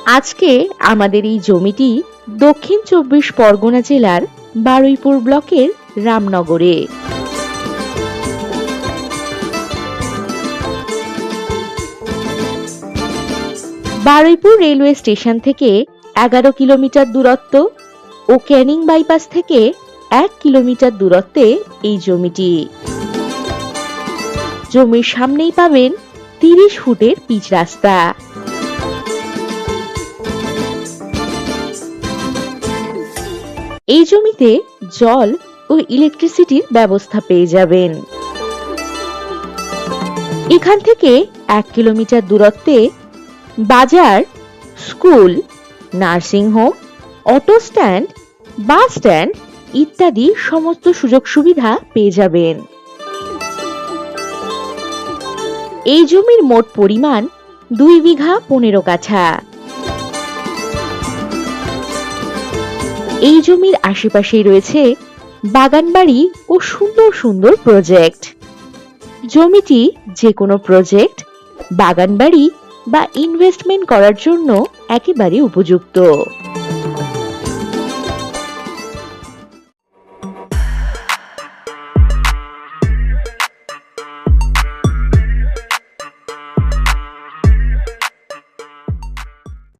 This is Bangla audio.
আজকে আমাদের এই জমিটি দক্ষিণ ২৪ পরগনা জেলার বারুইপুর ব্লকের রামনগরে। বারুইপুর রেলওয়ে স্টেশন থেকে ১১ কিলোমিটার দূরত্ব ও ক্যানিং বাইপাস থেকে ১ কিলোমিটার দূরত্বে এই জমিটি। জমির সামনেই পাবেন ৩০ ফুটের পিচ রাস্তা। এই জমিতে জল ও ইলেকট্রিসিটির ব্যবস্থা পেয়ে যাবেন। এখান থেকে ১ কিলোমিটার দূরত্বে বাজার, school, nursing home, auto stand, bus stand ইত্যাদি সমস্ত সুযোগ সুবিধা পেয়ে যাবেন। এই জমির মোট পরিমাণ ২ বিঘা ১৫ কাঠা। এই জমির আশেপাশেই রয়েছে বাগানবাড়ি ও সুন্দর সুন্দর প্রজেক্ট। জমিটি যে কোনো প্রজেক্ট, বাগানবাড়ি বা ইনভেস্টমেন্ট করার জন্য একেবারে উপযুক্ত।